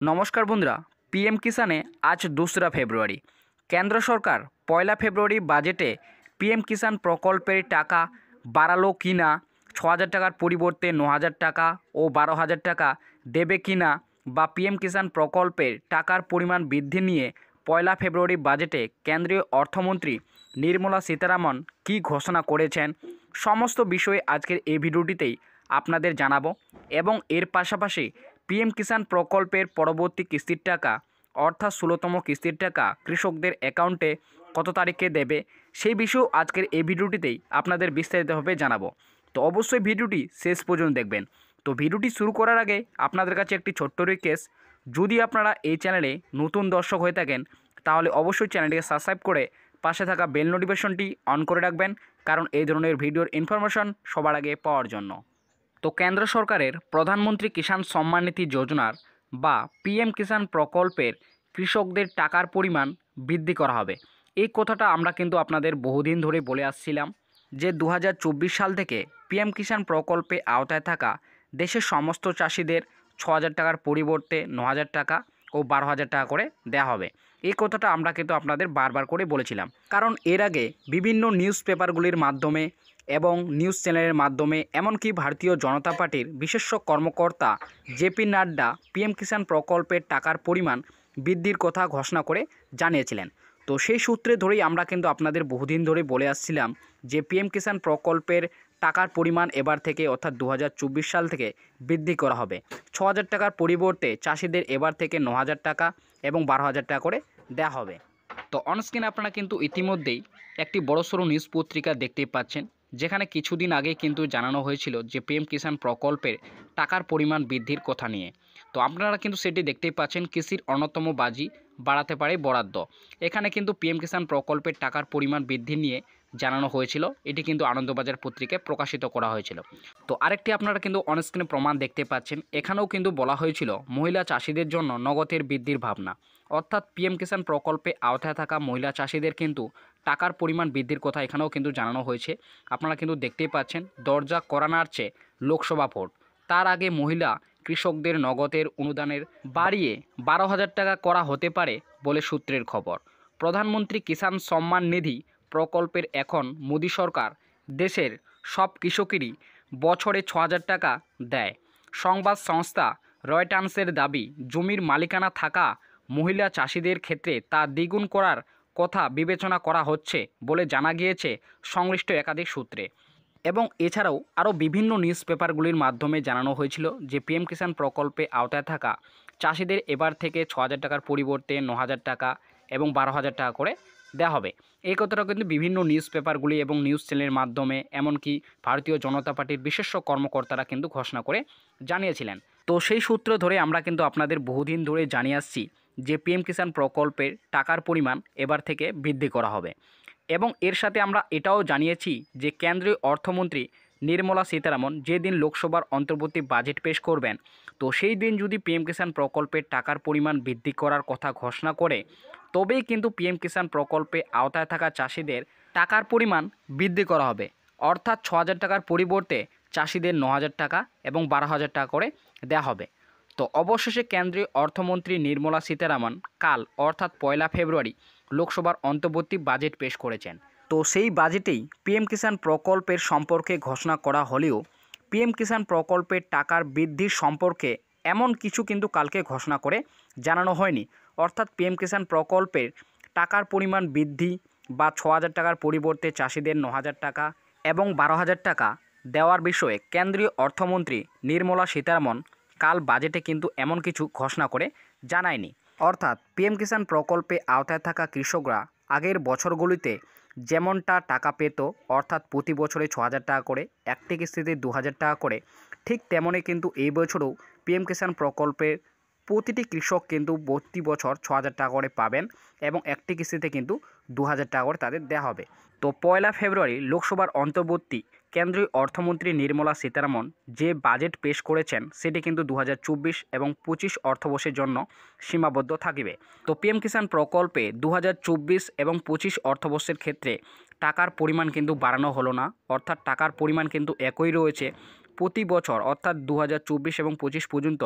নমস্কার বন্ধুরা, পিএম কিষানে আজ 2রা ফেব্রুয়ারি। কেন্দ্র সরকার 1লা ফেব্রুয়ারি বাজেটে পিএম কিষাণ প্রকল্পের টাকা বাড়ালো কি না, 6,000 টাকার পরিবর্তে 9,000 টাকা ও 12,000 টাকা দেবে কি না, বা পিএম কিষাণ প্রকল্পের টাকার পরিমাণ বৃদ্ধি নিয়ে 1লা ফেব্রুয়ারি বাজেটে কেন্দ্রীয় অর্থমন্ত্রী নির্মলা সীতারামন কী ঘোষণা করেছেন, সমস্ত বিষয়ে আজকের এই ভিডিওটিতেই আপনাদের জানাবো। এবং এর পাশাপাশি পিএম কিষাণ প্রকল্পের পরবর্তী কিস্তির টাকা অর্থাৎ 16তম কিস্তির টাকা কৃষকদের অ্যাকাউন্টে কত তারিখে দেবে সেই বিষয়েও আজকের এই ভিডিওটিতেই আপনাদের বিস্তারিতভাবে জানাবো। তো অবশ্যই ভিডিওটি শেষ পর্যন্ত দেখবেন। তো ভিডিওটি শুরু করার আগে আপনাদের কাছে একটি ছোট্ট রিকোয়েস্ট, যদি আপনারা এই চ্যানেলে নতুন দর্শক হয়ে থাকেন তাহলে অবশ্যই চ্যানেলটিকে সাবস্ক্রাইব করে পাশে থাকা বেল নোটিফিকেশনটি অন করে রাখবেন, কারণ এই ধরনের ভিডিওর ইনফরমেশন সবার আগে পাওয়ার জন্য। তো কেন্দ্র সরকারের প্রধানমন্ত্রী কিষাণ সম্মান নিধি যোজনার বা পিএম কিষাণ প্রকল্পের কৃষকদের টাকার পরিমাণ বৃদ্ধি করা হবে। এই কথাটা আমরা কিন্তু আপনাদের বহুদিন ধরে বলে আসছিলাম যে 2024 সাল থেকে পিএম কিষাণ প্রকল্পে আওতায় থাকা দেশের সমস্ত চাষিদের 6,000 টাকার পরিবর্তে 9,000 টাকা ও 12,000 টাকা করে দেওয়া হবে। এই কথাটা আমরা কিন্তু আপনাদের বারবার করে বলেছিলাম, কারণ এর আগে বিভিন্ন নিউজ পেপারগুলির মাধ্যমে এবং নিউজ চ্যানেলের মাধ্যমে এমনকি ভারতীয় জনতা পার্টির বিশেষ কর্মকর্তা জেপি নাড্ডা পিএম কিষাণ প্রকল্পের টাকার পরিমাণ বৃদ্ধির কথা ঘোষণা করে জানিয়েছিলেন। তো সেই সূত্রে ধরেই আমরা কিন্তু আপনাদের বহুদিন ধরে বলে আসছিলাম যে পিএম কিষাণ প্রকল্পের টাকার পরিমাণ এবার থেকে অর্থাৎ 2024 সাল থেকে বৃদ্ধি করা হবে। 6,000 টাকার পরিবর্তে চাষিদের এবার থেকে 9,000 টাকা এবং 12,000 টাকা করে দেওয়া হবে। তো অনস্ক্রিন আপনারা কিন্তু ইতিমধ্যেই একটি বড়সড় নিউজ পত্রিকা দেখতেই পাচ্ছেন, যেখানে কিছুদিন আগে কিন্তু জানানো হয়েছিল যে পিএম কিষাণ প্রকল্পের টাকার পরিমাণ বৃদ্ধির কথা নিয়ে। তো আপনারা কিন্তু সেটি দেখতেই পাচ্ছেন, কৃষির অন্যতম বাজি বাড়াতে পারে বরাদ্দ। এখানে কিন্তু পিএম কিষাণ প্রকল্পের টাকার পরিমাণ বৃদ্ধি নিয়ে জানানো হয়েছিল। এটি কিন্তু আনন্দবাজার পত্রিকায় প্রকাশিত করা হয়েছিল। তো আরেকটি আপনারা কিন্তু অনস্ক্রিনে প্রমাণ দেখতে পাচ্ছেন, এখানেও কিন্তু বলা হয়েছিল মহিলা চাষিদের জন্য নগদের বৃদ্ধির ভাবনা। অর্থাৎ পিএম কিষাণ প্রকল্পে আওতায় থাকা মহিলা চাষিদের কিন্তু টাকার পরিমাণ বৃদ্ধির কথা এখানেও কিন্তু জানানো হয়েছে। আপনারা কিন্তু দেখতেই পাচ্ছেন, দরজা করা নাড়ছে লোকসভা ভোট, তার আগে মহিলা কৃষকদের নগদের অনুদানের বাড়িয়ে 12,000 টাকা করা হতে পারে বলে সূত্রের খবর। প্রধানমন্ত্রী কিষাণ সম্মান নিধি প্রকল্পের এখন মোদী সরকার দেশের সব কৃষকেরই বছরে 6,000 টাকা দেয়। সংবাদ সংস্থা রয়টার্সের দাবি, জমির মালিকানা থাকা মহিলা চাষিদের ক্ষেত্রে তা দ্বিগুণ করার কথা বিবেচনা করা হচ্ছে বলে জানা গিয়েছে সংশ্লিষ্ট একাধিক সূত্রে। এবং এছাড়াও আরও বিভিন্ন নিউজ পেপারগুলির মাধ্যমে জানানো হয়েছিল যে পিএম কিষাণ প্রকল্পে আওতায় থাকা চাষিদের এবার থেকে 6,000 টাকার পরিবর্তে 9,000 টাকা এবং 12,000 টাকা করে দেওয়া হবে। এই কথাটা কিন্তু বিভিন্ন নিউজ পেপারগুলি এবং নিউজ চ্যানেলের মাধ্যমে এমনকি ভারতীয় জনতা পার্টির বিশেষ কর্মকর্তারা কিন্তু ঘোষণা করে জানিয়েছিলেন। তো সেই সূত্র ধরে আমরা কিন্তু আপনাদের বহুদিন ধরে জানিয়ে আসছি যে পিএম কিষাণ প্রকল্পের টাকার পরিমাণ এবার থেকে বৃদ্ধি করা হবে। এবং এর সাথে আমরা এটাও জানিয়েছি যে কেন্দ্রীয় অর্থমন্ত্রী নির্মলা সীতারামন যেদিন লোকসভার অন্তর্বর্তী বাজেট পেশ করবেন, তো সেই দিন যদি পিএম কিষাণ প্রকল্পের টাকার পরিমাণ বৃদ্ধি করার কথা ঘোষণা করে, তবেই কিন্তু পিএম কিষাণ প্রকল্পে আওতায় থাকা চাষিদের টাকার পরিমাণ বৃদ্ধি করা হবে। অর্থাৎ 6,000 টাকার পরিবর্তে চাষিদের 9,000 টাকা এবং 12,000 টাকা করে দেওয়া হবে। তো অবশেষে কেন্দ্রীয় অর্থমন্ত্রী নির্মলা সীতারামন কাল অর্থাৎ 1লা ফেব্রুয়ারি লোকসভার অন্তর্বর্তী বাজেট পেশ করেছেন। তো সেই বাজেটেই পিএম কিষাণ প্রকল্পের সম্পর্কে ঘোষণা করা হলেও পিএম কিষাণ প্রকল্পের টাকার বৃদ্ধির সম্পর্কে এমন কিছু কিন্তু কালকে ঘোষণা করে জানানো হয়নি। অর্থাৎ পিএম কিষাণ প্রকল্পের টাকার পরিমাণ বৃদ্ধি বা 6,000 টাকার পরিবর্তে চাষিদের 9,000 টাকা এবং 12,000 টাকা দেওয়ার বিষয়ে কেন্দ্রীয় অর্থমন্ত্রী নির্মলা সীতারামন কাল বাজেটে কিন্তু এমন কিছু ঘোষণা করে জানায়নি। অর্থাৎ পিএম কিষাণ প্রকল্পে আওতায় থাকা কৃষকরা আগের বছরগুলিতে যেমনটা টাকা পেত, অর্থাৎ প্রতি বছরে 6,000 টাকা করে, একটি কিস্তিতে 2,000 টাকা করে, ঠিক তেমনই কিন্তু এই বছরও পিএম কিষাণ প্রকল্পের প্রতিটি কৃষক কিন্তু প্রতি বছর 6,000 টাকা করে পাবেন এবং একটি কিস্তিতে কিন্তু 2,000 টাকা করে তাদের দেওয়া হবে। তো 1লা ফেব্রুয়ারি লোকসভার অন্তর্বর্তী কেন্দ্রীয় অর্থমন্ত্রী নির্মলা সীতারামন যে বাজেট পেশ করেছেন সেটি কিন্তু 2024 এবং 25 অর্থবর্ষের জন্য সীমাবদ্ধ থাকবে। তো পিএম কিষাণ প্রকল্পে 2024 এবং 25 অর্থবর্ষের ক্ষেত্রে টাকার পরিমাণ কিন্তু বাড়ানো হলো না, অর্থাৎ টাকার পরিমাণ কিন্তু একই রয়েছে। প্রতি বছর অর্থাৎ 2024 এবং 25 পর্যন্ত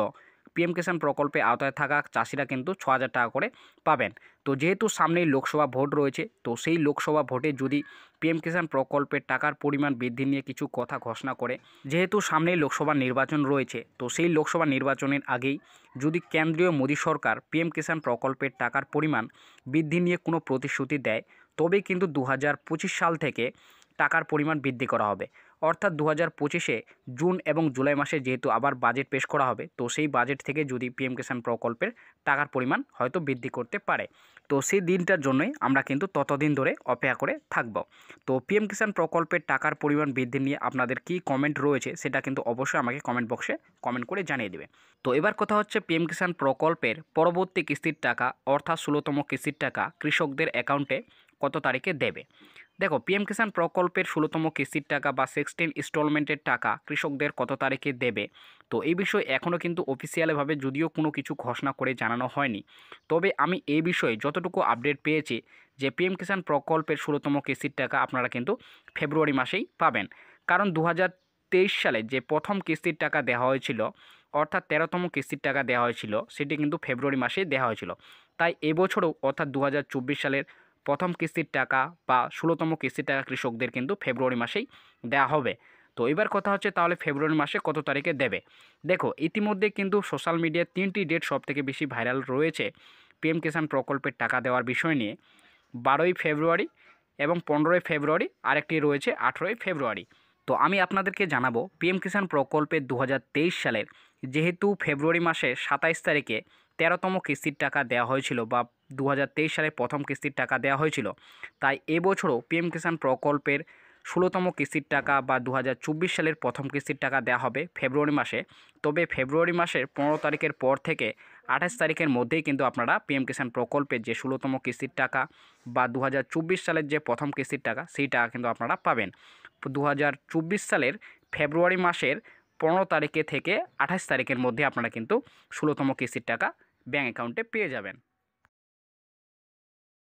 পিএম কিষাণ প্রকল্পে আওতায় থাকা চাষিরা কিন্তু 6,000 টাকা করে পাবেন। তো যেহেতু সামনেই লোকসভা ভোট রয়েছে, তো সেই লোকসভা ভোটে যদি পিএম কিষাণ প্রকল্পের টাকার পরিমাণ বৃদ্ধি নিয়ে কিছু কথা ঘোষণা করে, যেহেতু সামনেই লোকসভা নির্বাচন রয়েছে, তো সেই লোকসভা নির্বাচনের আগেই যদি কেন্দ্রীয় মোদী সরকার পিএম কিষাণ প্রকল্পের টাকার পরিমাণ বৃদ্ধি নিয়ে কোনো প্রতিশ্রুতি দেয়, তবেই কিন্তু 2025 সাল থেকে টাকার পরিমাণ বৃদ্ধি করা হবে। অর্থাৎ 2025-এ জুন এবং জুলাই মাসে যেহেতু আবার বাজেট পেশ করা হবে, তো সেই বাজেট থেকে যদি পিএম কিষাণ প্রকল্পের টাকার পরিমাণ হয়তো বৃদ্ধি করতে পারে। তো সেই দিনটার জন্যই আমরা কিন্তু ততদিন ধরে অপেক্ষা করে থাকব। তো পিএম কিষাণ প্রকল্পের টাকার পরিমাণ বৃদ্ধি নিয়ে আপনাদের কী কমেন্ট রয়েছে সেটা কিন্তু অবশ্যই আমাকে কমেন্ট বক্সে কমেন্ট করে জানিয়ে দেবে। তো এবার কথা হচ্ছে পিএম কিষাণ প্রকল্পের পরবর্তী কিস্তির টাকা অর্থাৎ 16তম কিস্তির টাকা কৃষকদের অ্যাকাউন্টে কত তারিখে দেবে। দেখো, পিএম কিষাণ প্রকল্পের 16তম কিস্তির টাকা বা 16 ইনস্টলমেন্টের টাকা কৃষকদের কত তারিখে দেবে, তো এই বিষয়ে এখনও কিন্তু অফিসিয়ালভাবে যদিও কোনো কিছু ঘোষণা করে জানানো হয়নি, তবে আমি এই বিষয়ে যতটুকু আপডেট পেয়েছি যে পিএম কিষাণ প্রকল্পের 16তম কিস্তির টাকা আপনারা কিন্তু ফেব্রুয়ারি মাসেই পাবেন। কারণ 2023 সালে যে প্রথম কিস্তির টাকা দেওয়া হয়েছিল, অর্থাৎ 13তম কিস্তির টাকা দেওয়া হয়েছিল, সেটি কিন্তু ফেব্রুয়ারি মাসেই দেওয়া হয়েছিল। তাই এবছরও অর্থাৎ 2024 সালের প্রথম কিস্তির টাকা বা 16তম কিস্তির টাকা কৃষকদের কিন্তু ফেব্রুয়ারি মাসেই দেওয়া হবে। তো এবার কথা হচ্ছে তাহলে ফেব্রুয়ারি মাসে কত তারিখে দেবে। দেখো, ইতিমধ্যে কিন্তু সোশ্যাল মিডিয়ায় 3টি ডেট সবথেকে বেশি ভাইরাল রয়েছে পিএম কিষাণ প্রকল্পের টাকা দেওয়ার বিষয় নিয়ে। 12ই ফেব্রুয়ারি এবং 15ই ফেব্রুয়ারি, আরেকটি রয়েছে 18ই ফেব্রুয়ারি। তো আমি আপনাদেরকে জানাবো পিএম কিষাণ প্রকল্পের 2023 সালের যেহেতু ফেব্রুয়ারি মাসের 27 তারিখে 13তম কিস্তির টাকা দেওয়া হয়েছিল বা 2023 সালে প্রথম কিস্তির টাকা দেওয়া হয়েছিল, তাই এবছরও পিএম কিষাণ প্রকল্পের 16তম কিস্তির টাকা বা 2024 সালের প্রথম কিস্তির টাকা দেওয়া হবে ফেব্রুয়ারি মাসে। তবে ফেব্রুয়ারি মাসের 15 তারিখের পর থেকে 28 তারিখের মধ্যেই কিন্তু আপনারা পিএম কিষাণ প্রকল্পের যে 16তম কিস্তির টাকা বা 2024 সালের যে প্রথম কিস্তির টাকা, সেই টাকা কিন্তু আপনারা পাবেন 2024 সালের ফেব্রুয়ারি মাসের 15 তারিখে থেকে 28 তারিখের মধ্যে আপনারা কিন্তু 16তম কিস্তির টাকা ব্যাঙ্ক অ্যাকাউন্টে পেয়ে যাবেন।